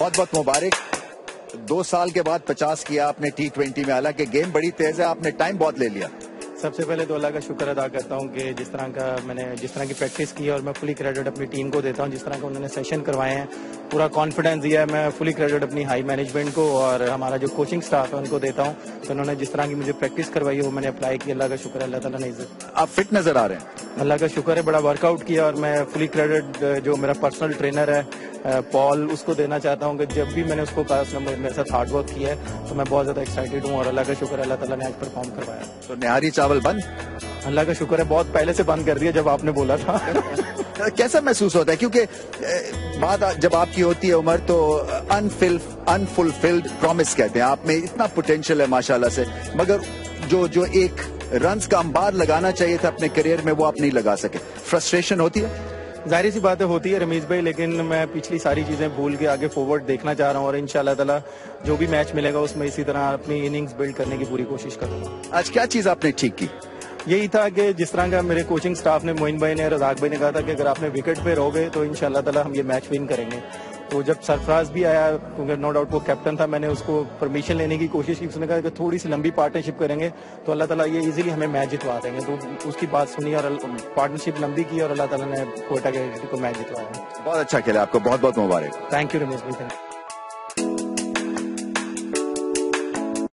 بہت بہت مبارک. 2 سال کے بعد 50 کیا آپ نے T20 میں. حالانکہ گیم بڑی تیز ہے, آپ نے ٹائم بہت لے لیا. سب سے پہلے تو اللہ کا شکر ادا کرتا ہوں کہ جس طرح کی پریکٹس کی ہے, اور میں فلی کریڈٹ اپنی ٹیم کو دیتا ہوں. جس طرح کا انہوں نے سیشن کروائے ہیں, پورا کانفیڈنس دیا ہے. میں فلی کریڈٹ اپنی ہائی مینجمنٹ کو اور ہمارا جو کوچنگ سٹاف ہے ان کو دیتا ہوں. تو انہوں نے جس طرح کی مجھے پریکٹس کروائی ہے وہ میں نے اپلائی کی. اللہ کا شکر ہے, اللہ تعالیٰ نے عزت. آپ فٹ نظر آ رہے ہیں. اللہ کا شکر ہے, بڑا ورک آؤٹ کیا. اور میں فلی کریڈٹ جو میرا پرسنل ٹرینر ہے پال, اس کو دینا چاہتا ہوں کہ جب بھی میں نے اس کو کہا اس نے میرے ساتھ ہارڈ ورک کیا ہے, تو میں بہت زیادہ ایکسائٹیڈ ہوں. اور اللہ کا شکر ہے, اللہ تعالیٰ نے آج پرفارم کروایا. تو نہاری چاول بند. اللہ کا شکر ہے, بہت پہلے سے بند کر دیا جب آپ نے بولا تھا. کیسا محسوس ہوتا ہے, کیونکہ بات جب آپ کی ہوتی ہے عمر تو انفلفلڈ پرومس کہتے ہیں. آپ میں اتنا پوٹینشیل ہے ماشاءاللہ سے, مگر جو ایک رنز کا انبار لگانا چاہیے تھا اپنے کریئر میں وہ آپ نہیں لگا سکے. فرسٹریشن ہوتی ہے؟ ظاہر سی باتیں ہوتی ہے رمیز بھائی, لیکن میں پچھلی ساری چیزیں بھول کے آگے فارورڈ دیکھنا چاہ رہا ہوں. اور انشاءاللہ تعالی جو بھی میچ ملے گا اس میں اسی طرح اپنی اننگز بلڈ کرنے کی پوری کوشش کروں گا. آج کیا چیز آپ نے ٹھیک کی؟ یہی تھا کہ جس طرح کا میرے کوچنگ سٹاف نے, معین بھائی نے, رزاق بھائی نے کہا تھا کہ اگر آپ نے وکٹ پہ رہو گے تو انشاءاللہ تعالی ہم یہ میچ ون کریں گے. تو جب سرفراز بھی آیا, کیونکہ نو ڈاؤٹ وہ کیپٹن تھا, میں نے اس کو پرمیشن لینے کی کوشش کی. اس نے کہا کہ تھوڑی سی لمبی پارٹنرشپ کریں گے تو اللہ تعالیٰ یہ ایزیلی ہمیں میچ جتوا دیں گے. تو اس کی بات سنی اور پارٹنرشپ لمبی کی, اور اللہ تعالیٰ نے کوئٹہ کے کو میچ جتوایا. بہت اچھا کھیلا, آپ کو بہت بہت مبارک. تھینک یو رمیش بھائی.